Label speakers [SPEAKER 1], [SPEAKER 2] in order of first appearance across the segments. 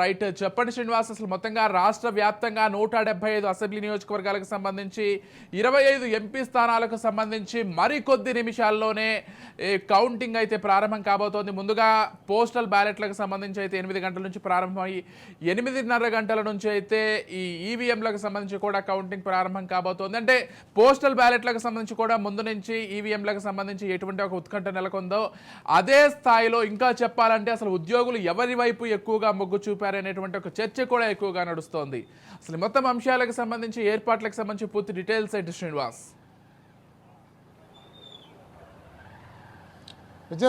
[SPEAKER 1] Right చెప్పండి శ్రీనివాస్, అసలు మొత్తంగా రాష్ట్ర వ్యాప్తంగా 175 అసెంబ్లీ నియోజకవర్గాలకు సంబంధించి 25 ఎంపీ స్థానాలకు సంబంధించి మరికొద్ది నిమిషాల్లోనే కౌంటింగ్ అయితే ప్రారంభం కాబోతోంది. ముందుగా పోస్టల్ బ్యాలెట్లకు సంబంధించి అయితే 8 గంటల నుంచి ప్రారంభమై 8:30 గంటల నుంచి అయితే ఈ ఈవీఎంలకు సంబంధించి కూడా కౌంటింగ్ ప్రారంభం కాబోతోంది. అంటే పోస్టల్ బ్యాలెట్లకు సంబంధించి కూడా ముందు నుంచి ఈవీఎంలకు సంబంధించి ఎటువంటి ఒక ఉత్కంఠ నెలకొందో అదే స్థాయిలో ఇంకా చెప్పాలంటే అసలు ఉద్యోగులు ఎవరి వైపు ఎక్కువగా మొగ్గు చూపారు అనేటువంటి ఒక చర్చ కూడా ఎక్కువగా నడుస్తోంది. అసలు మొత్తం అంశాలకు సంబంధించి ఏర్పాట్లకు సంబంధించి పూర్తి డీటెయిల్స్ ఏంటి శ్రీనివాస్?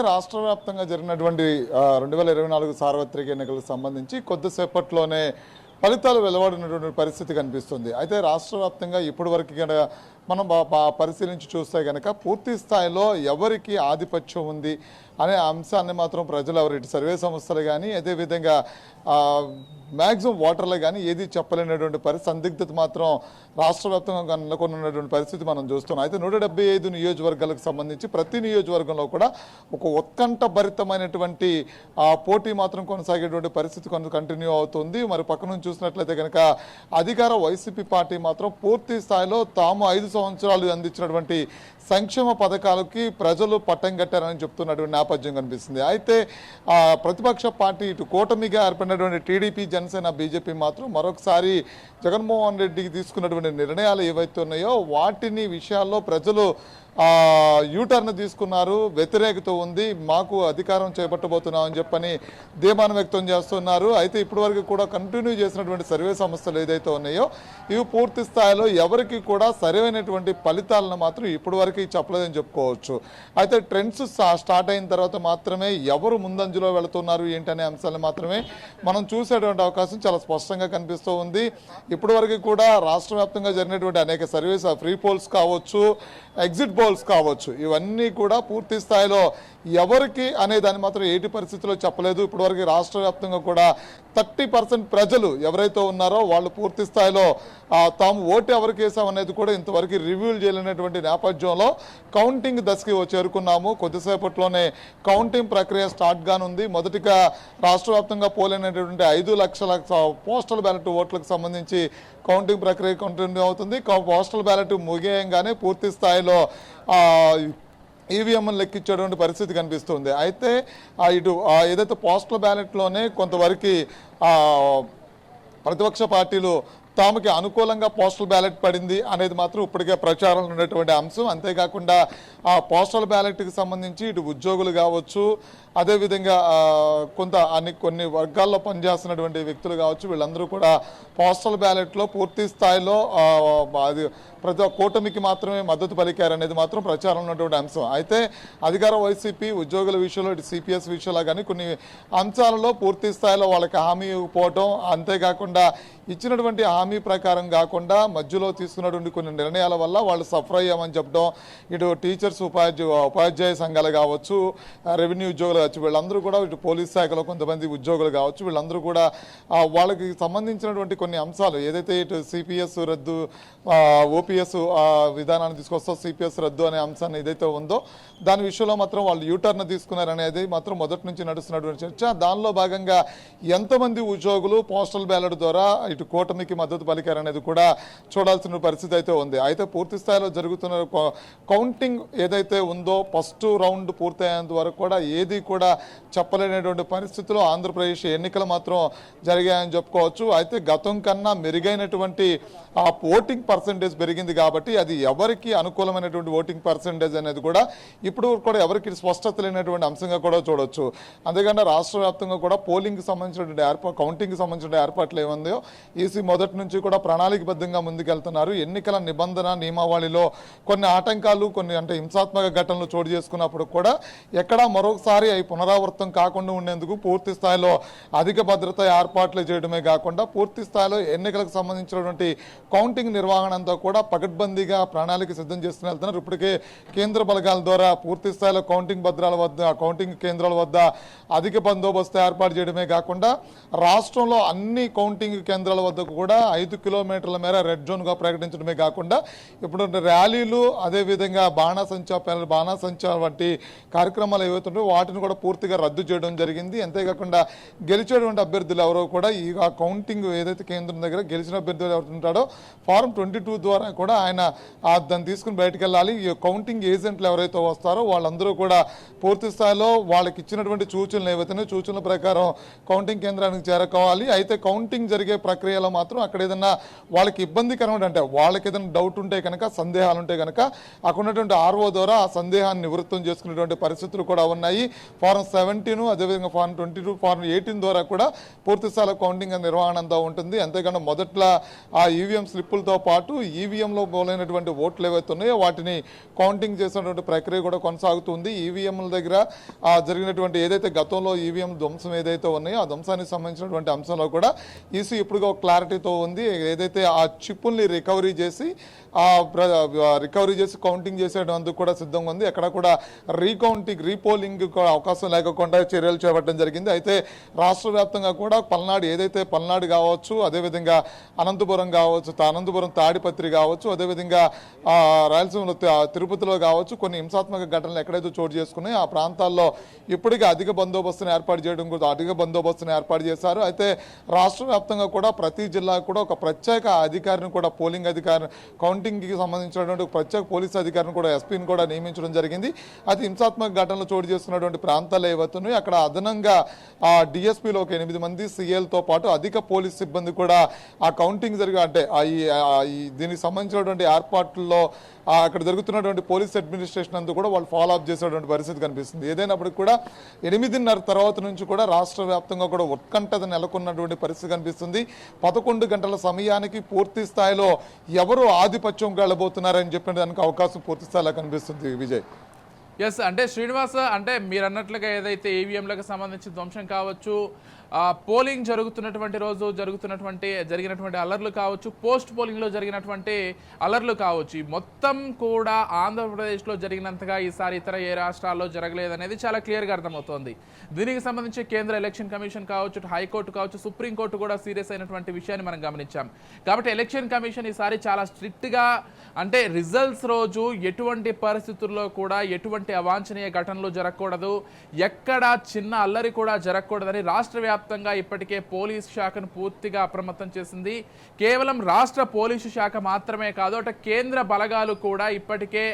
[SPEAKER 2] రాష్ట్ర వ్యాప్తంగా జరిగినటువంటి 2024 సార్వత్రిక ఎన్నికలకు సంబంధించి కొద్దిసేపట్లోనే ఫలితాలు వెలువడినటువంటి పరిస్థితి కనిపిస్తుంది. అయితే రాష్ట్ర వ్యాప్తంగా ఇప్పటి వరకు మనం పరిశీలించి చూస్తే కనుక పూర్తి స్థాయిలో ఎవరికి ఆధిపత్యం ఉంది అనే అంశాన్ని మాత్రం ప్రజలు ఎవరి సర్వే సంస్థలు కానీ అదేవిధంగా మ్యాక్సిమం ఓటర్లు కానీ ఏది చెప్పలేనటువంటి సందిగ్ధత మాత్రం రాష్ట్ర వ్యాప్తంగా నెలకొన్నటువంటి పరిస్థితి మనం చూస్తున్నాం. అయితే 175 నియోజకవర్గాలకు సంబంధించి ప్రతి నియోజకవర్గంలో కూడా ఒక ఉత్కంఠభరితమైనటువంటి పోటీ మాత్రం కొనసాగేటువంటి పరిస్థితి కంటిన్యూ అవుతుంది. మరి పక్క నుంచి చూసినట్లయితే కనుక అధికార వైసీపీ పార్టీ మాత్రం పూర్తి స్థాయిలో తాము 5 సంవత్సరాలు అందించినటువంటి సంక్షేమ పథకాలకి ప్రజలు పట్టం కట్టారని చెప్తున్నటువంటి నేపథ్యం కనిపిస్తుంది. అయితే ప్రతిపక్ష పార్టీ ఇటు కూటమిగా ఏర్పడినటువంటి టీడీపీ, జనసేన, బీజేపీ మాత్రం మరొకసారి జగన్మోహన్ రెడ్డికి తీసుకున్నటువంటి నిర్ణయాలు ఏవైతే ఉన్నాయో వాటిని విషయాల్లో ప్రజలు యూటర్న్ తీసుకున్నారు. వ్యతిరేకత ఉంది, మాకు అధికారం చేపట్టబోతున్నామని చెప్పని ధీమానం వ్యక్తం చేస్తున్నారు. అయితే ఇప్పటివరకు కూడా కంటిన్యూ చేసినటువంటి సర్వే సంస్థలు ఏదైతే ఉన్నాయో ఇవి పూర్తి స్థాయిలో ఎవరికి కూడా సరైనటువంటి ఫలితాలను మాత్రం ఇప్పటివరకు చెప్పలేదని చెప్పుకోవచ్చు. అయితే ట్రెండ్స్ స్టార్ట్ అయిన తర్వాత మాత్రమే ఎవరు ముందంజలో వెళుతున్నారు ఏంటనే అంశాలను మాత్రమే మనం చూసేటువంటి అవకాశం చాలా స్పష్టంగా కనిపిస్తూ ఉంది. ఇప్పటివరకు కూడా రాష్ట్ర వ్యాప్తంగా జరిగినటువంటి అనేక సర్వేస్, ఫ్రీ పోల్స్ కావచ్చు, ఎగ్జిట్ పోల్స్ కావచ్చు, ఇవన్నీ కూడా పూర్తి స్థాయిలో ఎవరికి అనే దాన్ని మాత్రం ఏటి పరిస్థితుల్లో చెప్పలేదు. ఇప్పటివరకు రాష్ట్ర వ్యాప్తంగా కూడా 30% ప్రజలు ఎవరైతే ఉన్నారో వాళ్ళు పూర్తి స్థాయిలో తాము ఓటు ఎవరికి వేసామనేది కూడా ఇంతవరకు రివ్యూలు చేయలేనటువంటి నేపథ్యంలో కౌంటింగ్ దశకి చేరుకున్నాము. కొద్దిసేపట్లోనే కౌంటింగ్ ప్రక్రియ స్టార్ట్ కానుంది. మొదటిగా రాష్ట్ర వ్యాప్తంగా పోలైనటువంటి 5 లక్షల పోస్టల్ బ్యాలెట్ ఓట్లకు సంబంధించి కౌంటింగ్ ప్రక్రియ కంటిన్యూ అవుతుంది. పోస్టల్ బ్యాలెట్ ముగియంగానే పూర్తి స్థాయిలో ఈవీఎంను లెక్కించేటువంటి పరిస్థితి కనిపిస్తుంది. అయితే ఇటు ఏదైతే పోస్టల్ బ్యాలెట్లోనే కొంతవరకు ప్రతిపక్ష పార్టీలు తాముకి అనుకూలంగా పోస్టల్ బ్యాలెట్ పడింది అనేది మాత్రం ఇప్పటికే ప్రచారంలో ఉన్నటువంటి అంశం. అంతేకాకుండా ఆ పోస్టల్ బ్యాలెట్కి సంబంధించి ఇటు ఉద్యోగులు కావచ్చు, అదేవిధంగా కొన్ని వర్గాల్లో పనిచేస్తున్నటువంటి వ్యక్తులు కావచ్చు, వీళ్ళందరూ కూడా పోస్టల్ బ్యాలెట్లో పూర్తి స్థాయిలో అది ప్రతి కూటమికి మాత్రమే మద్దతు పలికారనేది మాత్రం ప్రచారంలో ఉన్నటువంటి అంశం. అయితే అధికార వైసీపీ ఉద్యోగుల విషయంలో ఇటు సిపిఎస్ విషయంలో కానీ కొన్ని అంశాలలో పూర్తి స్థాయిలో వాళ్ళకి హామీ ఇవ్వకపోవటం, అంతేకాకుండా ఇచ్చినటువంటి హామీ ప్రకారం కాకుండా మధ్యలో తీసుకున్నటువంటి కొన్ని నిర్ణయాల వల్ల వాళ్ళు సఫర్ అయ్యామని చెప్పడం, ఇటు టీచర్స్, ఉపాధ్యాయ సంఘాలు కావచ్చు, రెవెన్యూ ఉద్యోగులు కావచ్చు, వీళ్ళందరూ కూడా ఇటు పోలీస్ శాఖలో కొంతమంది ఉద్యోగులు కావచ్చు, వీళ్ళందరూ కూడా వాళ్ళకి సంబంధించినటువంటి కొన్ని అంశాలు ఏదైతే ఇటు సిపిఎస్ రద్దు, ఓపీఎస్ విధానాన్ని తీసుకొస్తా సిపిఎస్ రద్దు అనే అంశాన్ని ఏదైతే ఉందో దాని విషయంలో మాత్రం వాళ్ళు యూటర్న్ తీసుకున్నారనేది మాత్రం మొదటి నుంచి నడుస్తున్నటువంటి చర్చ. దానిలో భాగంగా ఎంతమంది ఉద్యోగులు పోస్టల్ బ్యాలెట్ ద్వారా ఇటు కూటమికి మద్దతు పలికారనేది కూడా చూడాల్సిన పరిస్థితి అయితే ఉంది. అయితే పూర్తి స్థాయిలో జరుగుతున్న కౌంటింగ్ ఏదైతే ఉందో ఫస్ట్ రౌండ్ పూర్తయ్యేంత వరకు కూడా ఏది కూడా చెప్పలేనటువంటి పరిస్థితిలో ఆంధ్రప్రదేశ్ ఎన్నికలు మాత్రం జరిగాయని చెప్పుకోవచ్చు. అయితే గతం కన్నా మెరుగైనటువంటి ఓటింగ్ పర్సంటేజ్ పెరిగింది కాబట్టి అది ఎవరికి అనుకూలమైనటువంటి ఓటింగ్ పర్సంటేజ్ అనేది కూడా ఇప్పుడు కూడా ఎవరికి స్పష్టత లేనటువంటి అంశంగా కూడా చూడవచ్చు. అంతేకాకుండా రాష్ట్ర వ్యాప్తంగా కూడా పోలింగ్కి సంబంధించినటువంటి కౌంటింగ్కి సంబంధించిన ఏర్పాట్లు ఏముందో ఈసీ మొదటి నుంచి కూడా ప్రణాళికబద్ధంగా ముందుకెళ్తున్నారు. ఎన్నికల నిబంధన నియమావళిలో కొన్ని ఆటంకాలు, కొన్ని అంటే హింసాత్మక ఘటనలు చోటు చేసుకున్నప్పుడు కూడా ఎక్కడా మరొకసారి అవి పునరావృతం కాకుండా ఉండేందుకు పూర్తి స్థాయిలో అధిక భద్రత ఏర్పాట్లు చేయడమే కాకుండా పూర్తి స్థాయిలో ఎన్నికలకు సంబంధించినటువంటి కౌంటింగ్ నిర్వహణ అంతా కూడా పకడ్బందీగా ప్రణాళిక సిద్ధం చేసుకుని వెళ్తున్నారు. ఇప్పటికే కేంద్ర బలగాల ద్వారా పూర్తి స్థాయిలో కౌంటింగ్ కేంద్రాల వద్ద అధిక బందోబస్తు ఏర్పాటు చేయడమే కాకుండా రాష్ట్రంలో అన్ని కౌంటింగ్ కేంద్రాల వద్ద కూడా 5 కిలోమీటర్ల మేర రెడ్ జోన్గా ప్రకటించడమే కాకుండా ఇప్పుడు ర్యాలీలు, అదేవిధంగా బాణాసంచా వంటి కార్యక్రమాలు ఏవైతుంటాయో వాటిని కూడా కూడా పూర్తిగా రద్దు చేయడం జరిగింది. అంతేకాకుండా గెలిచేటువంటి అభ్యర్థులు ఎవరో కూడా ఈ కౌంటింగ్ ఏదైతే కేంద్రం దగ్గర గెలిచిన అభ్యర్థులు ఎవరు ఉంటాడో ఫారం 22 ద్వారా కూడా ఆయన దాన్ని తీసుకుని బయటకు వెళ్ళాలి. ఈ కౌంటింగ్ ఏజెంట్లు ఎవరైతే వస్తారో వాళ్ళందరూ కూడా పూర్తి స్థాయిలో వాళ్ళకి ఇచ్చినటువంటి సూచనలు ఏవైతే సూచనల ప్రకారం కౌంటింగ్ కేంద్రానికి చేరుకోవాలి. అయితే కౌంటింగ్ జరిగే ప్రక్రియలో మాత్రం అక్కడ ఏదైనా వాళ్ళకి ఇబ్బందికరమైన అంటే వాళ్ళకి ఏదైనా డౌట్ ఉంటే కనుక సందేహాలు ఉంటే కనుక అక్కడ ఉన్నటువంటి ఆర్ఓ ద్వారా ఆ సందేహాన్ని నివృత్తం చేసుకునేటువంటి పరిస్థితులు కూడా ఉన్నాయి. ఫారం 17 అదేవిధంగా ఫారం 22 ఫారం 18 ద్వారా కూడా పూర్తి స్థాయిలో కౌంటింగ్ నిర్వహణ అంతా ఉంటుంది. అంతేకాకుండా మొదట్లో ఆ ఈవీఎం స్లిప్పులతో పాటు ఈవీఎంలో పోలైనటువంటి ఓట్లు ఏవైతే ఉన్నాయో వాటిని కౌంటింగ్ చేసినటువంటి ప్రక్రియ కూడా కొనసాగుతుంది. ఈవీఎంల దగ్గర జరిగినటువంటి ఏదైతే గతంలో ఈవీఎం ధ్వంసం ఏదైతే ఉన్నాయో ఆ ధ్వంసానికి సంబంధించినటువంటి అంశంలో కూడా ఈసీ ఇప్పుడుగా క్లారిటీతో ఉంది. ఏదైతే ఆ చిప్పుల్ని రికవరీ చేసి కౌంటింగ్ చేసేటందుకు కూడా సిద్ధంగా ఉంది. ఎక్కడ కూడా రీపోలింగ్ అవకాశం లేకుండా చర్యలు చేపట్టడం జరిగింది. అయితే రాష్ట్ర వ్యాప్తంగా కూడా పల్నాడు కావచ్చు, అదేవిధంగా అనంతపురం కావచ్చు, అనంతపురం తాడిపత్రి కావచ్చు, అదేవిధంగా రాయలసీమలో తిరుపతిలో కావచ్చు కొన్ని హింసాత్మక ఘటనలు ఎక్కడైతే చోటు చేసుకున్నాయి ఆ ప్రాంతాల్లో ఇప్పటికే అధిక బందోబస్తును ఏర్పాటు చేశారు. అయితే రాష్ట్ర వ్యాప్తంగా కూడా ప్రతి జిల్లాకు కూడా ఒక ప్రత్యేక అధికారిని కూడా పోలింగ్ అధికారి కౌంటింగ్కి సంబంధించినటువంటి ప్రత్యేక పోలీసు అధికారిని కూడా ఎస్పీని కూడా నియమించడం జరిగింది. అది హింసాత్మక ఘటనలు చోటు చేసుకున్నటువంటి ప్రాంతాలు ఏవైతున్నాయి అక్కడ అదనంగా డిఎస్పీలో ఒక 8 మంది సీఏలతో పాటు అధిక పోలీస్ సిబ్బంది కూడా ఆ కౌంటింగ్ అంటే దీనికి సంబంధించినటువంటి ఏర్పాట్లలో అక్కడ జరుగుతున్నటువంటి పోలీస్ అడ్మినిస్ట్రేషన్ అంతా కూడా వాళ్ళు ఫాలో అప్ చేసేటువంటి పరిస్థితి కనిపిస్తుంది. ఏదైనప్పటికీ కూడా 8:30 తర్వాత నుంచి కూడా రాష్ట్ర వ్యాప్తంగా కూడా ఉత్కంఠత నెలకొన్నటువంటి పరిస్థితి కనిపిస్తుంది. 11 గంటల సమయానికి పూర్తి స్థాయిలో ఎవరు ఆధిపత్యం వెళ్ళబోతున్నారని చెప్పిన దానికి అవకాశం పూర్తి స్థాయిలో కనిపిస్తుంది. విజయ్
[SPEAKER 1] ఎస్ అంటే శ్రీనివాస్ అంటే మీరు అన్నట్లుగా ఏదైతే ఈవీఎంలకు సంబంధించి ధ్వంసం కావచ్చు, పోలింగ్ జరుగుతున్నటువంటి రోజు జరిగినటువంటి అల్లర్లు కావచ్చు, పోస్ట్ పోలింగ్లో జరిగినటువంటి అల్లర్లు కావచ్చు, మొత్తం కూడా ఆంధ్రప్రదేశ్లో జరిగినంతగా ఈసారి ఇతర ఏ రాష్ట్రాల్లో జరగలేదనేది చాలా క్లియర్గా అర్థమవుతోంది. దీనికి సంబంధించి కేంద్ర ఎలక్షన్ కమిషన్ కావచ్చు, హైకోర్టు కావచ్చు, సుప్రీంకోర్టు కూడా సీరియస్ అయినటువంటి విషయాన్ని మనం గమనించాం. కాబట్టి ఎలక్షన్ కమిషన్ ఈసారి చాలా స్ట్రిక్ట్గా అంటే రిజల్ట్స్ రోజు ఎటువంటి పరిస్థితుల్లో కూడా ఎటువంటి అవాంఛనీయ ఘటనలు జరగకూడదు, ఎక్కడ చిన్న అల్లరి కూడా జరగకూడదని రాష్ట్ర వ్యాప్తంగా ఇప్పటికే పోలీసు శాఖను పూర్తిగా అప్రమత్తం చేసింది. కేవలం రాష్ట్ర పోలీసు శాఖ మాత్రమే కాదు, అటు కేంద్ర బలగాలు కూడా ఇప్పటికే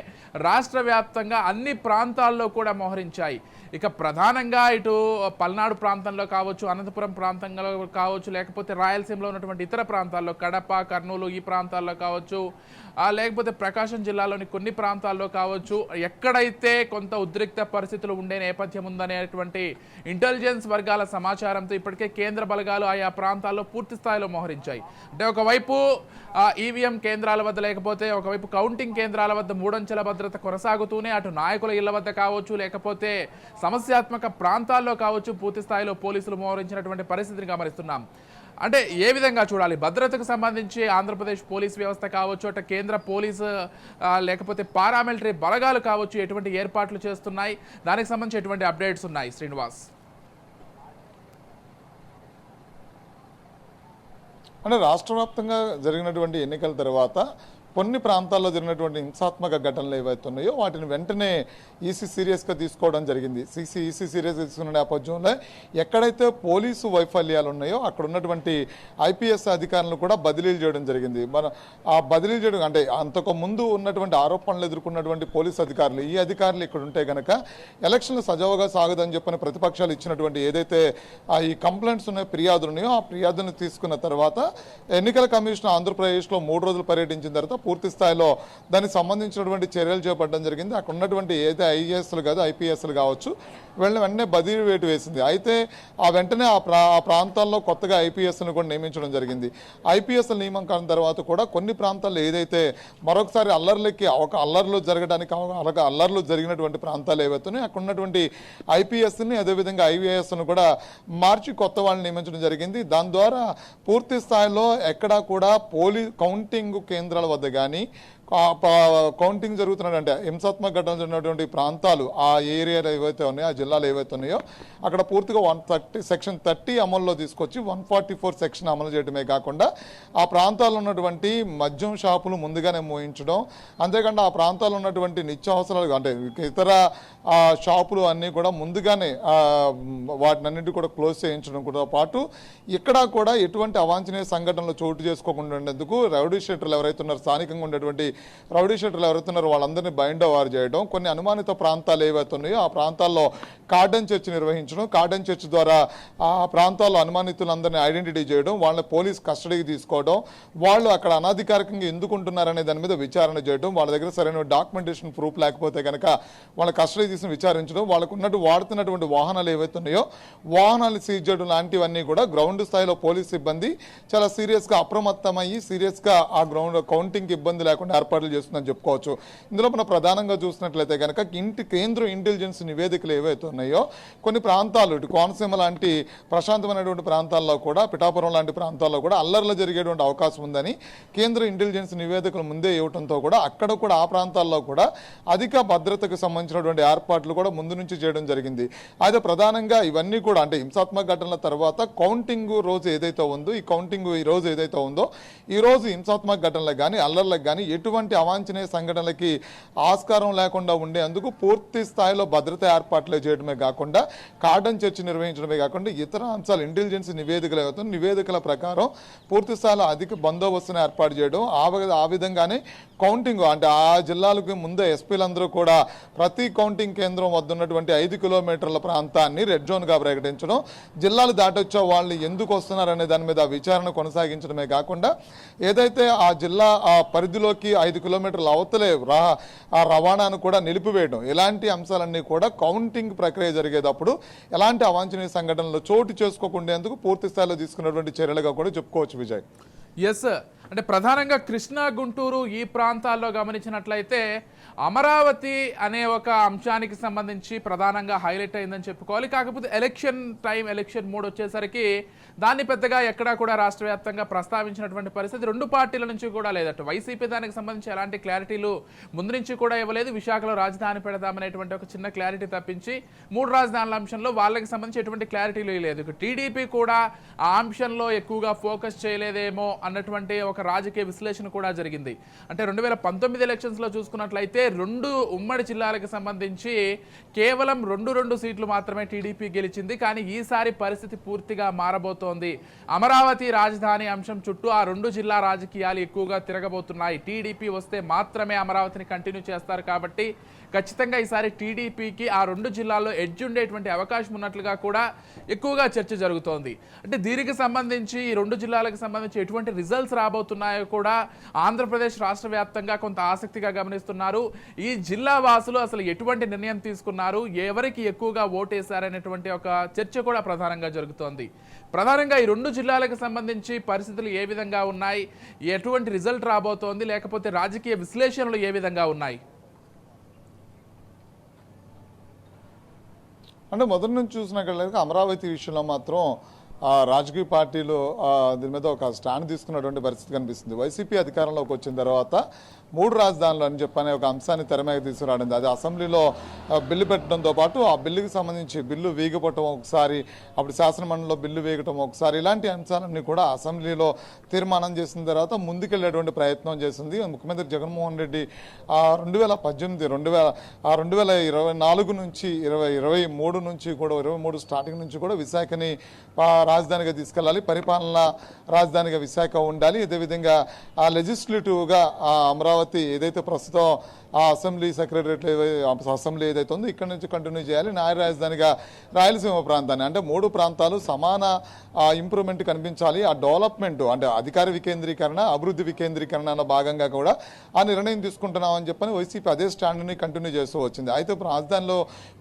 [SPEAKER 1] రాష్ట్ర వ్యాప్తంగా అన్ని ప్రాంతాల్లో కూడా మోహరించాయి. ఇక ప్రధానంగా ఇటు పల్నాడు ప్రాంతంలో కావచ్చు, అనంతపురం ప్రాంతంలో కావచ్చు, లేకపోతే రాయలసీమలో ఉన్నటువంటి ఇతర ప్రాంతాల్లో కడప, కర్నూలు ఈ ప్రాంతాల్లో కావచ్చు, లేకపోతే ప్రకాశం జిల్లాలోని కొన్ని ప్రాంతాల్లో కావచ్చు, ఎక్కడైతే కొంత ఉద్రిక్త పరిస్థితులు ఉండే నేపథ్యం ఉందనేటువంటి ఇంటెలిజెన్స్ వర్గాల సమాచారంతో ఇప్పటికే కేంద్ర బలగాలు ఆయా ప్రాంతాల్లో పూర్తి స్థాయిలో మోహరించాయి. అంటే ఒకవైపు ఈవీఎం కేంద్రాల వద్ద లేకపోతే ఒకవైపు కౌంటింగ్ కేంద్రాల వద్ద 3 అంచెల భద్రత కొనసాగుతూనే అటు నాయకుల ఇళ్ల వద్ద కావచ్చు, లేకపోతే సమస్యాత్మక ప్రాంతాల్లో కావచ్చు పూర్తి స్థాయిలో పోలీసులు మోహరించినటువంటి పరిస్థితిని గమనిస్తున్నాం. అంటే ఏ విధంగా చూడాలి భద్రతకు సంబంధించి ఆంధ్రప్రదేశ్ పోలీస్ వ్యవస్థ కావచ్చు, అటు కేంద్ర పోలీసు లేకపోతే పారామిలిటరీ బలగాలు కావచ్చు ఎటువంటి ఏర్పాట్లు చేస్తున్నాయి, దానికి సంబంధించి ఎటువంటి అప్డేట్స్ ఉన్నాయి శ్రీనివాస్?
[SPEAKER 2] అంటే రాష్ట్ర వ్యాప్తంగా జరిగినటువంటి ఎన్నికల తర్వాత కొన్ని ప్రాంతాల్లో జరిగినటువంటి హింసాత్మక ఘటనలు ఏవైతే ఉన్నాయో వాటిని వెంటనే ఈసీ సీరియస్గా తీసుకోవడం జరిగింది. ఈసీ సీరియస్గా తీసుకున్న నేపథ్యంలో ఎక్కడైతే పోలీసు వైఫల్యాలు ఉన్నాయో అక్కడ ఉన్నటువంటి ఐపీఎస్ అధికారులను కూడా బదిలీలు చేయడం జరిగింది. ఆ బదిలీలు చేయడం అంటే అంతకు ముందు ఉన్నటువంటి ఆరోపణలు ఎదుర్కొన్నటువంటి పోలీసు అధికారులు ఈ అధికారులు ఇక్కడ ఉంటే కనుక ఎలక్షన్లు సజావుగా సాగదని చెప్పని ప్రతిపక్షాలు ఇచ్చినటువంటి ఏదైతే ఈ కంప్లైంట్స్ ఉన్నాయో ఫిర్యాదులు ఉన్నాయో ఆ ఫిర్యాదులను తీసుకున్న తర్వాత ఎన్నికల కమిషన్ ఆంధ్రప్రదేశ్లో 3 రోజులు పర్యటించిన తర్వాత పూర్తి స్థాయిలో దానికి సంబంధించినటువంటి చర్యలు చేపట్టడం జరిగింది. అక్కడ ఉన్నటువంటి ఏదైతే ఐఏఎస్లు కాదు ఐపీఎస్లు కావచ్చు వీళ్ళని వెంటనే బదిలీ వేటు వేసింది. అయితే ఆ వెంటనే ఆ ప్రాంతాల్లో కొత్తగా ఐపీఎస్ను కూడా నియమించడం జరిగింది. ఐపీఎస్ల నియామకం తర్వాత కూడా కొన్ని ప్రాంతాల్లో ఏదైతే మరొకసారి అల్లర్లు జరగడానికి అల్లర్లు జరిగినటువంటి ప్రాంతాలు ఏవైతున్నాయో అక్కడ ఉన్నటువంటి ఐపీఎస్ని అదేవిధంగా ఐఏఎస్ను కూడా మార్చి కొత్త వాళ్ళని నియమించడం జరిగింది. దాని ద్వారా పూర్తి స్థాయిలో ఎక్కడా కూడా కౌంటింగ్ కేంద్రాల వద్ద కానీ కౌంటింగ్ జరుగుతున్నటువంటి హింసాత్మక ఘటనలు జరిగినటువంటి ప్రాంతాలు ఆ ఏరియాలో ఏవైతే ఉన్నాయో ఆ జిల్లాలో ఏవైతే ఉన్నాయో అక్కడ పూర్తిగా సెక్షన్ 30 అమల్లో తీసుకొచ్చి 144 సెక్షన్ అమలు చేయడమే కాకుండా ఆ ప్రాంతాల్లో ఉన్నటువంటి మద్యం షాపులు ముందుగానే మోయించడం, అంతేకాకుండా ఆ ప్రాంతాల్లో ఉన్నటువంటి నిత్యావసరాలు అంటే ఇతర షాపులు అన్నీ కూడా ముందుగానే వాటినన్నింటి కూడా క్లోజ్ చేయించడంతో పాటు ఇక్కడ కూడా ఎటువంటి అవాంఛనీయ సంఘటనలు చోటు చేసుకోకుండా ఉండేందుకు రౌడీ షీటర్లు ఎవరైతే ఉన్నారో స్థానికంగా ఉండేటువంటి రౌడీ షీటర్లు ఎవరైతే ఉన్నారో వాళ్ళందరినీ బైండ్ ఓవర్ చేయడం, కొన్ని అనుమానిత ప్రాంతాలు ఏవైతే ఉన్నాయో ఆ ప్రాంతాల్లో కార్డన్ చర్చ్ నిర్వహించడం, కార్డన్ చర్చ్ ద్వారా ఆ ప్రాంతాల్లో అనుమానితులందరినీ ఐడెంటిటీ చేయడం, వాళ్ళని పోలీస్ కస్టడీకి తీసుకోవడం, వాళ్ళు అక్కడ అనధికారికంగా ఎందుకు ఉంటున్నారనే దాని మీద విచారణ చేయడం, వాళ్ళ దగ్గర సరైన డాక్యుమెంటేషన్ ప్రూఫ్ లేకపోతే కనుక వాళ్ళ కస్టడీ తీసి విచారించడం, వాళ్ళకు వాడుతున్నటువంటి వాహనాలు ఏవైతే ఉన్నాయో వాహనాలు సీజ్ చేయడం లాంటివన్నీ కూడా గ్రౌండ్ స్థాయిలో పోలీస్ సిబ్బంది చాలా సీరియస్గా అప్రమత్తమయ్యి సీరియస్గా ఆ గ్రౌండ్ కౌంటింగ్కి ఇబ్బంది లేకుండా ఏర్పాట్లు చేస్తుందని చెప్పుకోవచ్చు. ఇందులో మనం ప్రధానంగా చూసినట్లయితే కనుక కేంద్ర ఇంటెలిజెన్స్ నివేదికలు ఏవైతే ఉన్నాయో కొన్ని ప్రాంతాలు ఇటు కోనసీమ లాంటి ప్రశాంతమైనటువంటి ప్రాంతాల్లో కూడా, పిఠాపురం లాంటి ప్రాంతాల్లో కూడా అల్లర్లు జరిగేటువంటి అవకాశం ఉందని కేంద్ర ఇంటెలిజెన్స్ నివేదికలు ముందే ఇవ్వడంతో కూడా అక్కడ కూడా ఆ ప్రాంతాల్లో కూడా అధిక భద్రతకు సంబంధించినటువంటి ఏర్పాట్లు కూడా ముందు నుంచి చేయడం జరిగింది. అయితే ప్రధానంగా ఇవన్నీ కూడా అంటే హింసాత్మక ఘటనల తర్వాత కౌంటింగ్ రోజు ఏదైతే ఉందో ఈ రోజు ఏదైతే ఉందో ఈ రోజు హింసాత్మక ఘటనలకు కానీ అల్లర్లకు కానీ ఎటువంటి అవాంఛనీయ సంఘటనలకి ఆస్కారం లేకుండా ఉండేందుకు పూర్తి స్థాయిలో భద్రతా ఏర్పాట్లు చేయడమే కాకుండా కార్డన్ చర్చ్ నిర్వహించడమే కాకుండా ఇతర అంశాలు ఇంటెలిజెన్స్ నివేదికల ప్రకారం పూర్తి స్థాయిలో అధిక బందోబస్తును ఏర్పాటు చేయడం, ఆ విధంగానే కౌంటింగ్ అంటే ఆ జిల్లాలకు ముందే ఎస్పీలందరూ కూడా ప్రతి కౌంటింగ్ కేంద్రం వద్ద ఉన్నటువంటి 5 కిలోమీటర్ల ప్రాంతాన్ని రెడ్ జోన్గా ప్రకటించడం, జిల్లాలు దాటొచ్చే వాళ్ళు ఎందుకు వస్తున్నారనే దాని మీద విచారణ కొనసాగించడమే కాకుండా ఏదైతే ఆ జిల్లా ఆ పరిధిలోకి 5 కిలోమీటర్ల అవతలే ఆ రవాణాను కూడా నిలిపివేయడం, ఇలాంటి అంశాలన్నీ కూడా కౌంటింగ్ ప్రక్రియ జరిగేటప్పుడు ఎలాంటి అవాంఛనీయ సంఘటనలు చోటు చేసుకోకుండేందుకు పూర్తి స్థాయిలో తీసుకున్నటువంటి చర్యలుగా కూడా చెప్పుకోవచ్చు విజయ్.
[SPEAKER 1] ఎస్, అంటే ప్రధానంగా కృష్ణా, గుంటూరు ఈ ప్రాంతాల్లో గమనించినట్లయితే అమరావతి అనే ఒక అంశానికి సంబంధించి ప్రధానంగా హైలైట్ అయిందని చెప్పుకోవాలి. కాకపోతే ఎలక్షన్ మోడ్ వచ్చేసరికి దాన్ని పెద్దగా ఎక్కడా కూడా రాష్ట్ర వ్యాప్తంగా ప్రస్తావించినటువంటి పరిస్థితి రెండు పార్టీల నుంచి కూడా లేదట. వైసీపీ దానికి సంబంధించి ఎలాంటి క్లారిటీలు ముందు నుంచి కూడా ఇవ్వలేదు. విశాఖలో రాజధాని పెడదామనేటువంటి ఒక చిన్న క్లారిటీ తప్పించి 3 రాజధానుల అంశంలో వాళ్ళకి సంబంధించి ఎటువంటి క్లారిటీలు లేదు. టీడీపీ కూడా ఆ అంశంలో ఎక్కువగా ఫోకస్ చేయలేదేమో అన్నటువంటి ఒక రాజకీయ విశ్లేషణ కూడా జరిగింది. అంటే 2019 ఎలక్షన్స్లో చూసుకున్నట్లయితే 2 ఉమ్మడి జిల్లాలకు సంబంధించి కేవలం 2 సీట్లు మాత్రమే టీడీపీ గెలిచింది. కానీ ఈసారి పరిస్థితి పూర్తిగా మారబోతోంది. అమరావతి రాజధాని అంశం చుట్టూ ఆ 2 జిల్లా రాజకీయాలు ఎక్కువగా తిరగబోతున్నాయి. టీడీపీ వస్తే మాత్రమే అమరావతిని కంటిన్యూ చేస్తారు కాబట్టి ఖచ్చితంగా ఈసారి టీడీపీకి ఆ 2 జిల్లాల్లో ఎడ్జ్ ఉండేటువంటి అవకాశం ఉన్నట్లుగా కూడా ఎక్కువగా చర్చ జరుగుతోంది. అంటే దీనికి సంబంధించి ఈ 2 జిల్లాలకు సంబంధించి ఎటువంటి రిజల్ట్స్ రాబోతున్నాయో కూడా ఆంధ్రప్రదేశ్ రాష్ట్ర వ్యాప్తంగా కొంత ఆసక్తిగా గమనిస్తున్నారు. ఈ జిల్లా వాసులు అసలు ఎటువంటి నిర్ణయం తీసుకున్నారు, ఎవరికి ఎక్కువగా ఓటేశారనేటువంటి ఒక చర్చ కూడా ప్రధానంగా జరుగుతోంది. ప్రధానంగా ఈ 2 జిల్లాలకు సంబంధించి పరిస్థితులు ఏ విధంగా ఉన్నాయి, ఎటువంటి రిజల్ట్ రాబోతోంది, లేకపోతే రాజకీయ విశ్లేషణలు ఏ విధంగా ఉన్నాయి?
[SPEAKER 2] అంటే మొదటి నుంచి చూసినట్లయితే అమరావతి విషయంలో మాత్రం రాజకీయ పార్టీలు దీని మీద ఒక స్టాండ్ తీసుకున్నటువంటి పరిస్థితి కనిపిస్తుంది. వైసీపీ అధికారంలోకి వచ్చిన తర్వాత 3 రాజధానులు అని చెప్పనే ఒక అంశాన్ని తెర మీద తీసుకురావడం, అది అసెంబ్లీలో బిల్లు పెట్టడంతో పాటు ఆ బిల్లుకి సంబంధించి బిల్లు వీగపట్టడం ఒకసారి, అప్పుడు శాసనమండలిలో బిల్లు వేయటం ఒకసారి, ఇలాంటి అంశాలన్నీ కూడా అసెంబ్లీలో తీర్మానం చేసిన తర్వాత ముందుకెళ్లేటువంటి ప్రయత్నం చేసింది ముఖ్యమంత్రి జగన్మోహన్ రెడ్డి. 2024 నుంచి 2023 నుంచి కూడా 23 స్టార్టింగ్ నుంచి కూడా విశాఖని రాజధానిగా తీసుకెళ్ళాలి, పరిపాలన రాజధానిగా విశాఖ ఉండాలి, అదేవిధంగా లెజిస్లేటివ్గా అమరావతి ఏదైతే ప్రస్తుతం ఆ అసెంబ్లీ సెక్రటరియట్ అసెంబ్లీ ఏదైతే ఉందో ఇక్కడ నుంచి కంటిన్యూ చేయాలి, న్యాయ రాజధానిగా రాయలసీమ ప్రాంతాన్ని, అంటే 3 ప్రాంతాలు సమాన ఇంప్రూవ్మెంట్ కనిపించాలి. ఆ డెవలప్మెంట్ అంటే అధికార వికేంద్రీకరణ, అభివృద్ధి వికేంద్రీకరణ అన్న భాగంగా కూడా ఆ నిర్ణయం తీసుకుంటున్నామని చెప్పని వైసీపీ అదే స్టాండ్ని కంటిన్యూ చేస్తూ వచ్చింది. అయితే ఇప్పుడు రాజధానిలో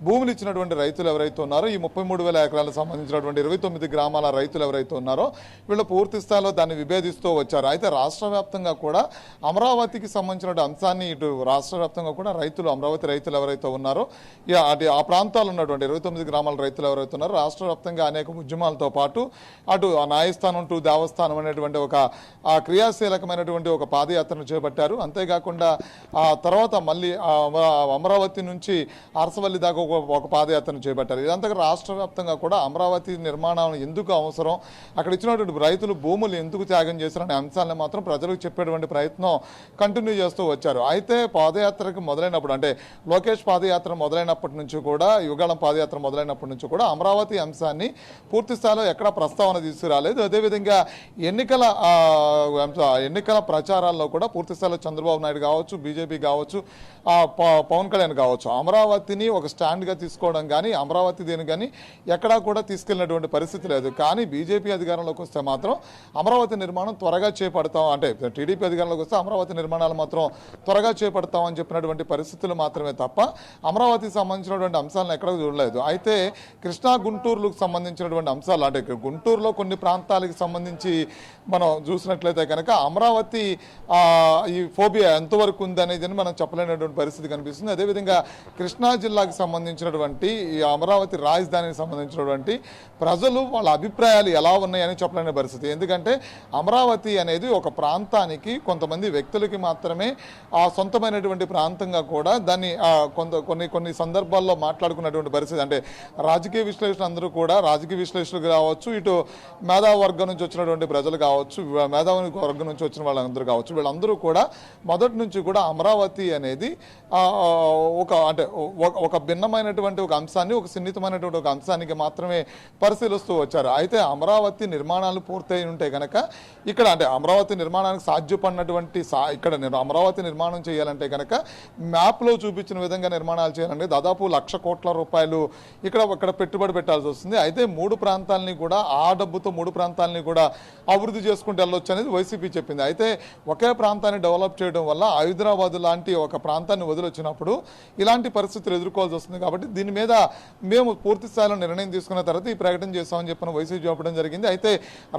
[SPEAKER 2] భూములు ఇచ్చినటువంటి రైతులు ఎవరైతే ఉన్నారో ఈ 33,000 ఎకరాలకు సంబంధించినటువంటి 29 గ్రామాలు గ్రామాల రైతులు ఎవరైతే ఉన్నారో వీళ్ళు పూర్తి స్థాయిలో దాన్ని విభేదిస్తూ వచ్చారు. అయితే రాష్ట్ర వ్యాప్తంగా కూడా అమరావతికి సంబంధించిన అంశాన్ని ఇటు రాష్ట్ర వ్యాప్తంగా కూడా రైతులు, అమరావతి రైతులు ఎవరైతే ఉన్నారో అటు ఆ ప్రాంతాల్లో ఉన్నటువంటి 29 గ్రామాల రైతులు ఎవరైతే ఉన్నారో రాష్ట్ర వ్యాప్తంగా అనేక ఉద్యమాలతో పాటు అటు న్యాయస్థానం టు దేవస్థానం అనేటువంటి ఒక క్రియాశీలకమైనటువంటి ఒక పాదయాత్రను చేపట్టారు. అంతేకాకుండా ఆ తర్వాత మళ్ళీ అమరావతి నుంచి అరసవల్లి దాకా ఒక పాదయాత్రను చేపట్టారు. ఇదంతా రాష్ట్ర వ్యాప్తంగా కూడా అమరావతి నిర్మాణం ఎందుకు అవసరం, అక్కడ ఇచ్చినటువంటి రైతులు భూములు ఎందుకు త్యాగం చేశారనే అంశాలను మాత్రం ప్రజలకు చెప్పేటువంటి ప్రయత్నం కంటిన్యూ చేస్తూ వచ్చారు. అయితే పాదయాత్రకి మొదలైనప్పుడు అంటే లోకేష్ పాదయాత్ర మొదలైనప్పటి నుంచి కూడా, యుగాళం పాదయాత్ర మొదలైనప్పటి నుంచి కూడా అమరావతి అంశాన్ని పూర్తి స్థాయిలో ఎక్కడ ప్రస్తావన తీసుకురాలేదు. అదేవిధంగా ఎన్నికల ప్రచారాల్లో కూడా పూర్తి స్థాయిలో చంద్రబాబు నాయుడు కావచ్చు, బీజేపీ కావచ్చు, పవన్ కళ్యాణ్ కావచ్చు అమరావతిని ఒక స్టాండ్గా తీసుకోవడం కానీ అమరావతి దేని కానీ ఎక్కడా కూడా తీసుకెళ్ళినటువంటి పరిస్థితి లేదు. కానీ బీజేపీ అధికారంలోకి వస్తే మాత్రం అమరావతి నిర్మాణం త్వరగా చేపడతాం, అంటే టీడీపీ అధికారంలోకి వస్తే అమరావతి నిర్మాణాలు మాత్రం త్వరగా చేపడతాం అని చెప్పినటువంటి పరిస్థితులు మాత్రమే తప్ప అమరావతికి సంబంధించినటువంటి అంశాలను ఎక్కడ చూడలేదు. అయితే కృష్ణా గుంటూరుకు సంబంధించినటువంటి అంశాలు అంటే గుంటూరులో కొన్ని ప్రాంతాలకు సంబంధించి మనం చూసినట్లయితే కనుక అమరావతి ఈ ఫోబియా ఎంతవరకు ఉంది అనేది మనం చెప్పలేనటువంటి పరిస్థితి కనిపిస్తుంది. అదేవిధంగా కృష్ణా జిల్లాకు సంబంధించినటువంటి ఈ అమరావతి రాజధానికి సంబంధించినటువంటి ప్రజలు వాళ్ళ అభిప్రాయాలు ఎలా ఉన్నాయని చెప్పలేని పరిస్థితి. ఎందుకంటే అమరావతి అనేది ఒక ప్రాంతానికి కొంతమంది వ్యక్తులకి మాత్రమే సొంతమైనటువంటి ప్రాంతంగా కూడా దాన్ని కొన్ని సందర్భాల్లో మాట్లాడుకున్నటువంటి పరిస్థితి. అంటే రాజకీయ విశ్లేషణ అందరూ కూడా రాజకీయ విశ్లేషకులు కావచ్చు, ఇటు మేధావి వర్గం నుంచి వచ్చినటువంటి ప్రజలు కావచ్చు, మేధావి వర్గం నుంచి వచ్చిన వాళ్ళందరూ కావచ్చు, వీళ్ళందరూ కూడా మొదటి నుంచి కూడా అమరావతి అనేది ఒక భిన్నమైనటువంటి ఒక అంశాన్ని, ఒక సున్నితమైనటువంటి ఒక అంశానికి మాత్రమే పరిశీలిస్తూ వచ్చారు. అయితే అమరావతి నిర్మాణాలు పూర్తయి ఉంటే కనుక ఇక్కడ అంటే అమరావతి నిర్మాణానికి సాధ్యపడినటువంటి ఇక్కడ అమరావతి నిర్మాణం చేయాలంటే కనుక మ్యాప్లో చూపించిన విధంగా నిర్మాణాలు చేయాలంటే దాదాపు 1,00,000 కోట్ల రూపాయలు ఇక్కడ పెట్టుబడి పెట్టాల్సి వస్తుంది. అయితే 3 ప్రాంతాలని కూడా ఆ డబ్బుతో 3 ప్రాంతాలని కూడా అభివృద్ధి చేసుకుంటూ వెళ్ళొచ్చు అనేది వైసీపీ చెప్పింది. అయితే ఒకే ప్రాంతాన్ని డెవలప్ చేయడం వల్ల హైదరాబాద్ లాంటి ఒక ప్రాంతాన్ని వదిలొచ్చినప్పుడు ఇలాంటి పరిస్థితులు ఎదుర్కోవాల్సి వస్తుంది. కాబట్టి దీని మీద మేము పూర్తి స్థాయిలో నిర్ణయం తీసుకున్న తర్వాత ఈ ప్రకటన చేస్తామని చెప్పిన వైసీపీ చెప్పడం జరిగింది. అయితే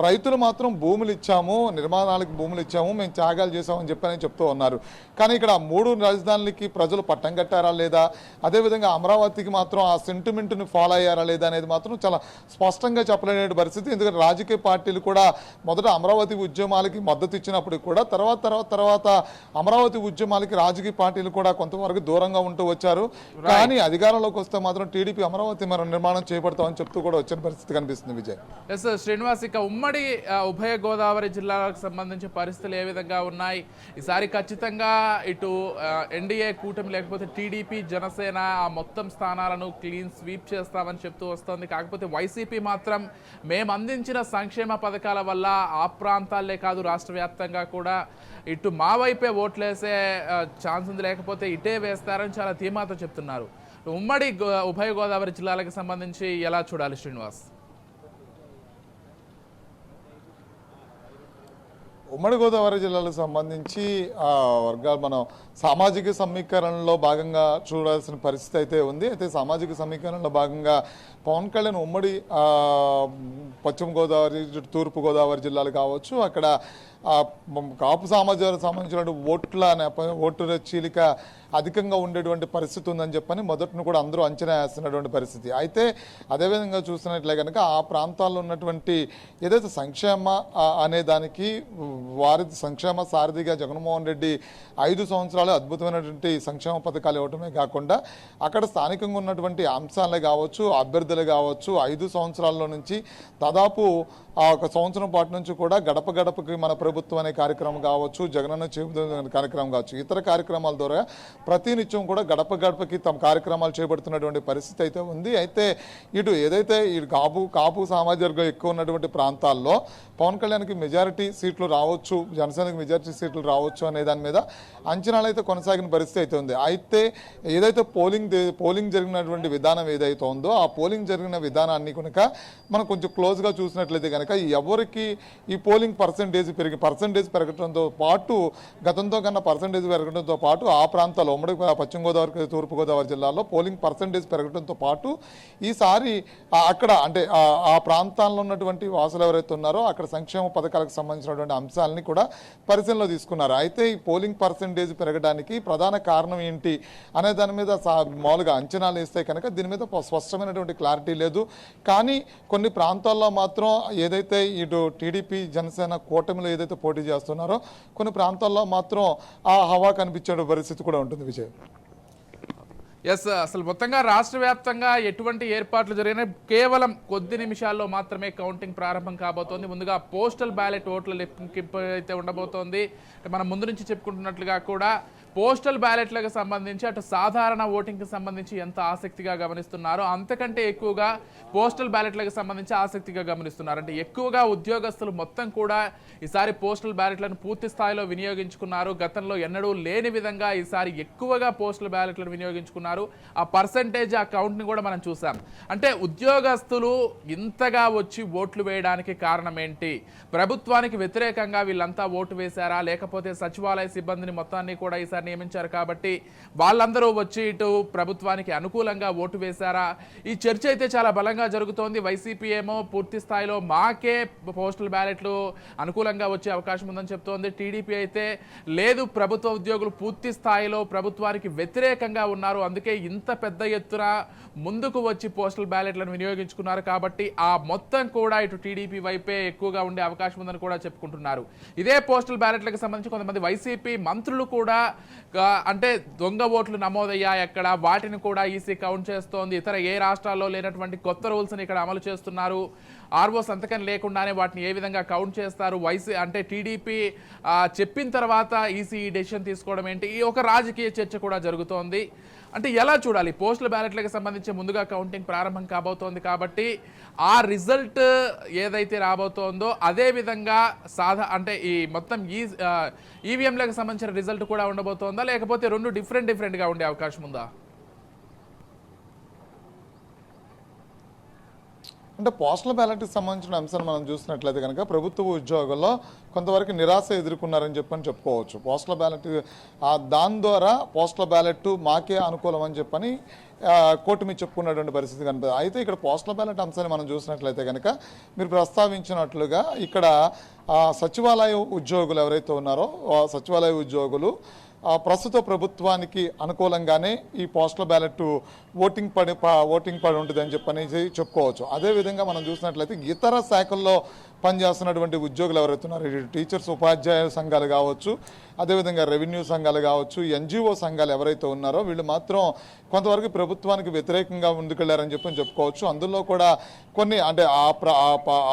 [SPEAKER 2] రైతులు మాత్రం భూములు ఇచ్చాము, నిర్మాణాలకు భూములు ఇచ్చాము, మేము త్యాగాలు చేసామని చెప్పని చెప్తూ ఉన్నారు. కానీ ఇక్కడ 3 రాజధానులకి ప్రజలు పట్టం కట్టారా లేదా, అదేవిధంగా అమరావతికి మాత్రం ఆ సెంటిమెంట్ని ఫాలో అయ్యారా లేదా అనేది మాత్రం చాలా స్పష్టంగా చెప్పలేని పరిస్థితి. ఎందుకంటే రాజకీయ పార్టీలు కూడా మొదట అమరావతి ఉద్యమాలకి మద్దతు ఇచ్చినప్పుడు కూడా తర్వాత అమరావతి ఉద్యమాలకి రాజకీయ పార్టీలు కూడా కొంతవరకు దూరంగా ఉంటూ వచ్చారు. కానీ అధికారంలోకి వస్తే మాత్రం టీడీపీ అమరావతి మనం నిర్మాణం చేపడతామని చెప్తూ కూడా వచ్చిన పరిస్థితి కనిపిస్తుంది. విజయ్.
[SPEAKER 1] ఎస్ శ్రీనివాస్, ఇక ఉమ్మడి ఉభయ గోదావరి జిల్లాలకు సంబంధించి పరిస్థితులు ఏ విధంగా ఉన్నాయి? ఈసారి ఖచ్చితంగా ఇటు ఎన్డీఏ కూటమి లేకపోతే టీడీపీ జనసేన ఆ మొత్తం స్థానాలను క్లీన్ స్వీప్ చేస్తామని చెప్తూ వస్తుంది. కాకపోతే వైసీపీ మాత్రం మేము అందించిన సంక్షేమ పథకాల వల్ల ఆ ప్రాంతాలే కాదు రాష్ట్ర వ్యాప్తంగా కూడా ఇటు మా వైపే ఓట్లేసే ఛాన్స్ ఉంది, లేకపోతే ఇటే వేస్తారని చాలా ధీమాతో చెప్తున్నారు. ఉమ్మడి ఉభయ గోదావరి జిల్లాలకు సంబంధించి ఎలా చూడాలి శ్రీనివాస్?
[SPEAKER 2] ఉమ్మడి గోదావరి జిల్లాలకు సంబంధించి వర్గాలు మనం సామాజిక సమీకరణలో భాగంగా చూడాల్సిన పరిస్థితి అయితే ఉంది. అయితే సామాజిక సమీకరణలో భాగంగా పవన్ కళ్యాణ్ ఉమ్మడి పశ్చిమ గోదావరి, తూర్పు గోదావరి జిల్లాలు కావచ్చు, అక్కడ కాపు సమాజానికి సంబంధించిన ఓట్ల చీలిక అధికంగా ఉండేటువంటి పరిస్థితి ఉందని చెప్పని మొదటిని కూడా అందరూ అంచనా వేస్తున్నటువంటి పరిస్థితి. అయితే అదేవిధంగా చూసినట్లే కనుక ఆ ప్రాంతాల్లో ఉన్నటువంటి ఏదైతే సంక్షేమ అనే దానికి వారి సంక్షేమ సారథిగా జగన్మోహన్ రెడ్డి 5 సంవత్సరాలు అద్భుతమైనటువంటి సంక్షేమ పథకాలు ఇవ్వటమే కాకుండా అక్కడ స్థానికంగా ఉన్నటువంటి అంశాలే కావచ్చు, అభ్యర్థులు కావచ్చు, 5 సంవత్సరాల్లో నుంచి దాదాపు ఒక సంవత్సరం పాటు నుంచి కూడా గడప గడపకి మన ప్రభుత్వం అనే కార్యక్రమం కావచ్చు, జగనన్న చేపడుతున్న కార్యక్రమం కావచ్చు, ఇతర కార్యక్రమాల ద్వారా ప్రతినిత్యం కూడా గడప గడపకి తమ కార్యక్రమాలు చేపడుతున్నటువంటి పరిస్థితి అయితే ఉంది. అయితే ఏదైతే కాపు సామాజిక వర్గం ఎక్కువ ఉన్నటువంటి ప్రాంతాల్లో పవన్ కళ్యాణ్కి మెజారిటీ సీట్లు రావచ్చు, జనసేనకి మెజారిటీ సీట్లు రావచ్చు అనే దాని మీద అంచనాలు అయితే కొనసాగిన పరిస్థితి అయితే ఉంది. అయితే ఏదైతే పోలింగ్ జరిగినటువంటి విధానం ఏదైతే ఉందో ఆ పోలింగ్ పోలింగ్ జరిగిన విధానాన్ని కనుక మనం కొంచెం క్లోజ్గా చూసినట్లయితే కనుక ఎవరికి ఈ పోలింగ్ పర్సంటేజ్ పెరగడంతో పాటు గతంతో కన్నా పర్సంటేజ్ పెరగడంతో పాటు ఆ ప్రాంతాల్లో ఉమ్మడి పశ్చిమ గోదావరి తూర్పుగోదావరి జిల్లాలో పోలింగ్ పర్సంటేజ్ పెరగడంతో పాటు ఈసారి అక్కడ అంటే ఆ ప్రాంతాల్లో ఉన్నటువంటి వాసులు ఎవరైతే ఉన్నారో అక్కడ సంక్షేమ పథకాలకు సంబంధించినటువంటి అంశాలని కూడా పరిశీలనలో తీసుకున్నారు. అయితే ఈ పోలింగ్ పర్సంటేజ్ పెరగడానికి ప్రధాన కారణం ఏంటి అనే దాని మీద మామూలుగా అంచనాలు వేస్తే కనుక దీని మీద స్పష్టమైనటువంటి క్లారిటీ లేదు. కానీ కొన్ని ప్రాంతాల్లో మాత్రం ఏదైతే ఇటు టీడీపీ జనసేన కూటమిలో ఏదైతే పోటీ చేస్తున్నారో కొన్ని ప్రాంతాల్లో మాత్రం ఆ హవా కనిపించే పరిస్థితి కూడా ఉంటుంది. విజయ్,
[SPEAKER 1] ఎస్, అసలు మొత్తంగా రాష్ట్ర వ్యాప్తంగా ఎటువంటి ఏర్పాట్లు జరిగినా కేవలం కొద్ది నిమిషాల్లో మాత్రమే కౌంటింగ్ ప్రారంభం కాబోతోంది. ముందుగా పోస్టల్ బ్యాలెట్ ఓట్ల లెక్కింపు అయితే ఉండబోతోంది. మనం ముందు నుంచి చెప్పుకుంటున్నట్లుగా కూడా పోస్టల్ బ్యాలెట్లకు సంబంధించి అటు సాధారణ ఓటింగ్కి సంబంధించి ఎంత ఆసక్తిగా గమనిస్తున్నారో అంతకంటే ఎక్కువగా పోస్టల్ బ్యాలెట్లకు సంబంధించి ఆసక్తిగా గమనిస్తున్నారు. అంటే ఎక్కువగా ఉద్యోగస్తులు మొత్తం కూడా ఈసారి పోస్టల్ బ్యాలెట్లను పూర్తి స్థాయిలో వినియోగించుకున్నారు. గతంలో ఎన్నడూ లేని విధంగా ఈసారి ఎక్కువగా పోస్టల్ బ్యాలెట్లను వినియోగించుకున్నారు. ఆ పర్సంటేజ్, ఆ కౌంట్ని కూడా మనం చూసాం. అంటే ఉద్యోగస్తులు ఇంతగా వచ్చి ఓట్లు వేయడానికి కారణం ఏంటి? ప్రభుత్వానికి వ్యతిరేకంగా వీళ్ళంతా ఓటు వేశారా, లేకపోతే సచివాలయ సిబ్బందిని మొత్తాన్ని కూడా ఈసారి నియమించారు కాబట్టి వాళ్ళందరూ వచ్చి ఇటు ప్రభుత్వానికి అనుకూలంగా ఓటు వేశారా? ఈ చర్చ అయితే చాలా బలంగా జరుగుతోంది. వైసీపీ ఏమో పూర్తి స్థాయిలో మాకే పోస్టల్ బ్యాలెట్లు అనుకూలంగా వచ్చే అవకాశం ఉందని చెప్తోంది. టీడీపీ అయితే లేదు, ప్రభుత్వ ఉద్యోగులు పూర్తి స్థాయిలో ప్రభుత్వానికి వ్యతిరేకంగా ఉన్నారు, అందుకే ఇంత పెద్ద ఎత్తున ముందుకు వచ్చి పోస్టల్ బ్యాలెట్లను వినియోగించుకున్నారు కాబట్టి ఆ మొత్తం కూడా ఇటు టీడీపీ వైపే ఎక్కువగా ఉండే అవకాశం ఉందని కూడా చెప్పుకుంటున్నారు. ఇదే పోస్టల్ బ్యాలెట్లకు సంబంధించి కొంతమంది వైసీపీ మంత్రులు కూడా అంటే దొంగ ఓట్లు నమోదయ్యాయి అక్కడ, వాటిని కూడా ఈసీ కౌంట్ చేస్తోంది. ఇతర ఏ రాష్ట్రాల్లో లేనటువంటి కొత్త రూల్స్ని ఇక్కడ అమలు చేస్తున్నారు. ఆర్ఓ సంతకం లేకుండానే వాటిని ఏ విధంగా కౌంట్ చేస్తారు? అంటే టీడీపీ చెప్పిన తర్వాత ఈసీ ఈ డెసిషన్ తీసుకోవడం ఏంటి? ఈ ఒక రాజకీయ చర్చ కూడా జరుగుతోంది. అంటే ఎలా చూడాలి? పోస్టల్ బ్యాలెట్లకు సంబంధించి ముందుగా కౌంటింగ్ ప్రారంభం కాబోతోంది కాబట్టి ఆ రిజల్ట్ ఏదైతే రాబోతోందో అదే విధంగా అంటే ఈ మొత్తం ఈవీఎంలకు సంబంధించిన రిజల్ట్ కూడా ఉండబోతోందా, లేకపోతే రెండు డిఫరెంట్గా ఉండే అవకాశం ఉందా?
[SPEAKER 2] అంటే పోస్టల్ బ్యాలెట్కి సంబంధించిన అంశాన్ని మనం చూసినట్లయితే కనుక ప్రభుత్వ ఉద్యోగుల్లో కొంతవరకు నిరాశ ఎదుర్కొన్నారని చెప్పుకోవచ్చు. పోస్టల్ బ్యాలెట్ దాని ద్వారా పోస్టల్ బ్యాలెట్ మాకే అనుకూలం అని చెప్పని కూటమి చెప్పుకున్నటువంటి పరిస్థితి కనిపిస్తుంది. అయితే ఇక్కడ పోస్టల్ బ్యాలెట్ అంశాన్ని మనం చూసినట్లయితే కనుక మీరు ప్రస్తావించినట్లుగా ఇక్కడ సచివాలయ ఉద్యోగులు ఎవరైతే ఉన్నారో సచివాలయ ఉద్యోగులు ప్రస్తుత ప్రభుత్వానికి అనుకూలంగానే ఈ పోస్టల్ బ్యాలెట్ ఓటింగ్ పడి ఉంటుంది అని చెప్పనేసి చెప్పుకోవచ్చు. అదేవిధంగా మనం చూసినట్లయితే ఇతర శాఖల్లో పనిచేస్తున్నటువంటి ఉద్యోగులు ఎవరైతే ఉన్నారో టీచర్స్, ఉపాధ్యాయ సంఘాలు కావచ్చు, అదేవిధంగా రెవెన్యూ సంఘాలు కావచ్చు, ఎన్జిఓ సంఘాలు ఎవరైతే ఉన్నారో వీళ్ళు మాత్రం కొంతవరకు ప్రభుత్వానికి వ్యతిరేకంగా ముందుకెళ్లారని చెప్పుకోవచ్చు. అందులో కూడా కొన్ని అంటే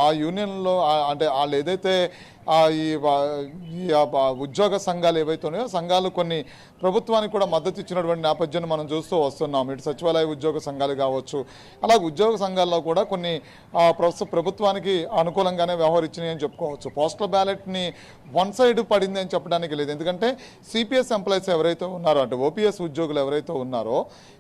[SPEAKER 2] ఆ యూనియన్లో అంటే వాళ్ళు ఏదైతే ఈ ఉద్యోగ సంఘాలు ఏవైతే ఉన్నాయో సంఘాలు కొన్ని ప్రభుత్వానికి కూడా మద్దతు ఇచ్చినటువంటి నేపథ్యాన్ని మనం చూస్తూ వస్తున్నాం. ఇటు సచివాలయ ఉద్యోగ సంఘాలు కావచ్చు, అలాగే ఉద్యోగ సంఘాల్లో కూడా కొన్ని ప్రభుత్వానికి అనుకూలంగానే వ్యవహరించినాయి అని చెప్పుకోవచ్చు. పోస్టల్ బ్యాలెట్ని వన్ సైడ్ పడింది అని చెప్పడానికి లేదు. ఎందుకంటే సిపిఎస్ ఎంప్లాయీస్ ఎవరైతే ఉన్నారో అంటే ఓపీఎస్ ఉద్యోగులు ఎవరైతే ఉన్నారో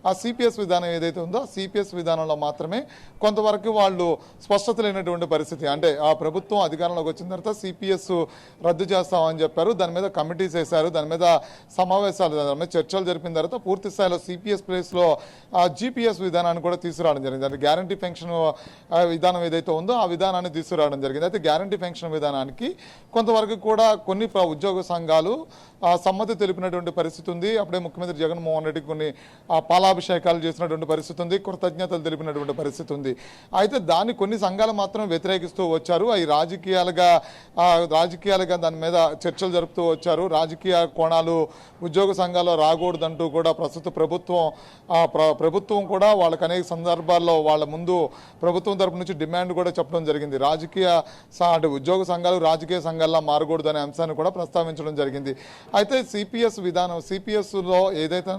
[SPEAKER 2] ఆ సిపిఎస్ విధానం ఏదైతే ఉందో ఆ సిపిఎస్ విధానంలో మాత్రమే కొంతవరకు వాళ్ళు స్పష్టత లేనటువంటి పరిస్థితి. అంటే ఆ ప్రభుత్వం అధికారంలోకి వచ్చిన తర్వాత సిపిఎస్ రద్దు చేస్తామని చెప్పారు, దాని మీద కమిటీస్ వేశారు, దాని మీద సమావేశాలు, దాని మీద చర్చలు జరిపిన తర్వాత పూర్తి స్థాయిలో సిపిఎస్ ప్లేస్లో జీపీఎస్ విధానాన్ని కూడా తీసుకురావడం జరిగింది. అంటే గ్యారంటీ పెన్షన్ విధానం ఏదైతే ఉందో ఆ విధానాన్ని తీసుకురావడం జరిగింది. అయితే గ్యారంటీ పెన్షన్ విధానానికి కొంతవరకు కూడా కొన్ని ఉద్యోగ సంఘాలు సమ్మతి తెలిపినటువంటి పరిస్థితి ఉంది. అప్పుడే ముఖ్యమంత్రి జగన్మోహన్ రెడ్డి కొన్ని పాలాభిషేకాలు చేసినటువంటి పరిస్థితి ఉంది, కృతజ్ఞతలు తెలిపినటువంటి పరిస్థితి ఉంది. అయితే దాన్ని కొన్ని సంఘాలు మాత్రం వ్యతిరేకిస్తూ వచ్చారు. అవి రాజకీయాలుగా దాని మీద చర్చలు జరుపుతూ వచ్చారు. రాజకీయ కోణాలు ఉద్యోగ సంఘాల్లో రాకూడదంటూ కూడా ప్రస్తుత ప్రభుత్వం కూడా వాళ్ళకి అనేక సందర్భాల్లో వాళ్ళ ముందు ప్రభుత్వం తరపు నుంచి డిమాండ్ కూడా చెప్పడం జరిగింది. రాజకీయ అంటే ఉద్యోగ సంఘాలు రాజకీయ సంఘాల్లో మారకూడదు అనే అంశాన్ని కూడా ప్రస్తావించడం జరిగింది. అయితే సిపిఎస్ విధానం, సిపిఎస్లో ఏదైతే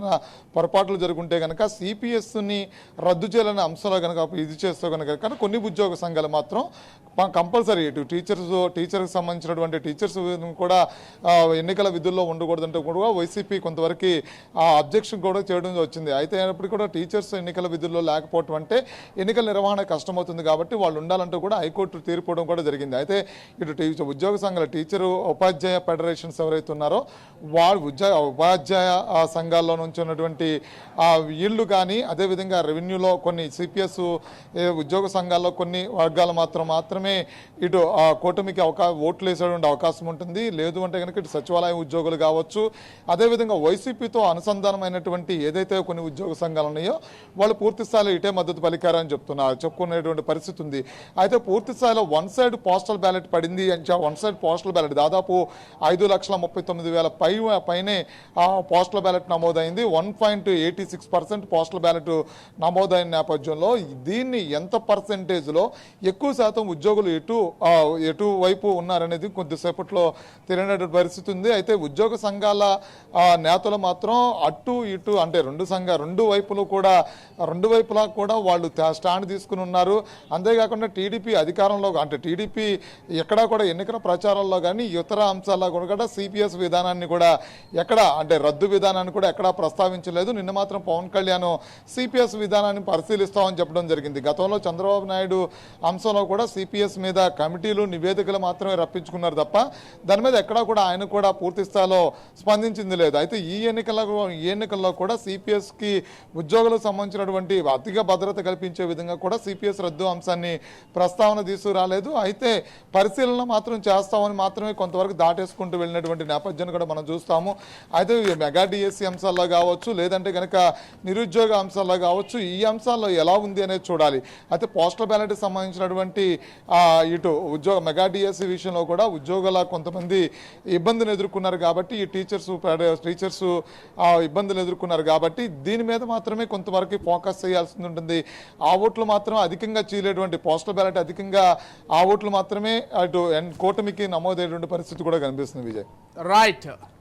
[SPEAKER 2] పొరపాట్లు జరుగుంటే కనుక సిపిఎస్ని రద్దు చేయాలనే అంశంలో కనుక ఇది చేస్తే కనుక కానీ కొన్ని ఉద్యోగ సంఘాలు మాత్రం కంపల్సరీ ఇటు టీచర్కి సంబంధించినటువంటి టీచర్స్ కూడా ఎన్నికల విధుల్లో ఉండకూడదంటే కూడా వైసీపీ కొంతవరకు అబ్జెక్షన్ కూడా చేయడం వచ్చింది. అయితే అయినప్పటికీ కూడా టీచర్స్ ఎన్నికల విధుల్లో లేకపోవడం అంటే ఎన్నికల నిర్వహణ కష్టమవుతుంది కాబట్టి వాళ్ళు ఉండాలంటూ కూడా హైకోర్టు తీర్పుడం కూడా జరిగింది. అయితే ఇటు ఉద్యోగ సంఘాల టీచరు ఉపాధ్యాయ ఫెడరేషన్స్ ఎవరైతే ఉన్నారో వాళ్ళు ఉపాధ్యాయ సంఘాల్లో నుంచి ఉన్నటువంటి వీళ్ళు కానీ అదేవిధంగా రెవెన్యూలో కొన్ని సిపిఎస్ ఉద్యోగ సంఘాల్లో కొన్ని వర్గాలు మాత్రమే ఇటు కూటమికి ఓట్లు వేసేటువంటి అవకాశం ఉంటుంది. లేదు అంటే కనుక ఇటు సచివాలయం ఉద్యోగులు కావచ్చు, అదేవిధంగా వైసీపీతో అనుసంధానమైనటువంటి ఏదైతే కొన్ని ఉద్యోగ సంఘాలు ఉన్నాయో వాళ్ళు పూర్తి స్థాయిలో ఇటే మద్దతు పలికారని చెప్పుకునేటువంటి పరిస్థితి ఉంది. అయితే పూర్తి స్థాయిలో వన్ సైడ్ పోస్టల్ బ్యాలెట్ పడింది అంటే వన్ సైడ్ పోస్టల్ బ్యాలెట్ దాదాపు 5,39,000 పైనే పోస్టల్ బ్యాలెట్ నమోదైంది. 1.86% పోస్టల్ బ్యాలెట్ నమోదైన నేపథ్యంలో దీన్ని ఎంత పర్సెంటేజ్లో ఎక్కువ శాతం ఉద్యోగులు ఎటు వైపు ఉన్నారనేది కొద్దిసేపట్లో తెలియనటువంటి పరిస్థితి ఉంది. అయితే ఉద్యోగ సంఘాల నేతలు మాత్రం అటు ఇటు అంటే రెండు వైపులా కూడా వాళ్ళు స్టాండ్ తీసుకుని ఉన్నారు. అంతేకాకుండా టీడీపీ అధికారంలో అంటే టీడీపీ ఎక్కడా కూడా ఎన్నికల ప్రచారాల్లో కానీ ఇతర అంశాల్లో కూడా సిపిఎస్ విధానాన్ని కూడా అంటే రద్దు విధానాన్ని కూడా ఎక్కడా ప్రస్తావించలేదు. నిన్న మాత్రం పవన్ కళ్యాణ్ సిపిఎస్ విధానాన్ని పరిశీలిస్తామని చెప్పడం జరిగింది. గతంలో చంద్రబాబు నాయుడు అంశంలో కూడా సిపిఎస్ మీద కమిటీలు నివేదికలు మాత్రమే రప్పించుకున్నారు తప్ప దాని మీద ఎక్కడా కూడా ఆయన కూడా పూర్తి స్థాయిలో స్పందించింది లేదు. అయితే ఈ ఎన్నికల్లో కూడా సిపిఎస్కి ఉద్యోగులకు సంబంధించినటువంటి అతిగా భద్రత కల్పించే విధంగా కూడా సిపిఎస్ రద్దు అంశాన్ని ప్రస్తావన తీసుకురాలేదు. అయితే పరిశీలన మాత్రం చేస్తామని మాత్రమే కొంతవరకు దాటేసుకుంటూ వెళ్ళినటువంటి నేపథ్యాన్ని కూడా మనం చూస్తాము. అయితే మెగా డిఎస్సి అంశాల్లో కావచ్చు, లేదంటే కనుక నిరుద్యోగ అంశాల్లో కావచ్చు, ఈ అంశాల్లో ఎలా ఉంది అనేది చూడాలి. అయితే పోస్టల్ బ్యాలెట్కి సంబంధించినటువంటి ఇటు మెగా డిఎస్సి విషయంలో కూడా ఉద్యోగుల కొంతమంది ఇబ్బందులు ఎదుర్కొన్నారు కాబట్టి ఈ టీచర్స్ ఇబ్బందులు ఎదుర్కొన్నారు కాబట్టి దీని మీద మాత్రమే కొంతవరకు ఫోకస్ చేయాల్సి ఉంటుంది. ఆ ఓట్లు మాత్రం అధికంగా చీలేటువంటి పోస్టల్ బ్యాలెట్ అధికంగా ఆ ఓట్లు మాత్రమే అటు కూటమికి నమోదయ్యేటువంటి పరిస్థితి కూడా కనిపిస్తుంది. విజయ్
[SPEAKER 1] రైట్.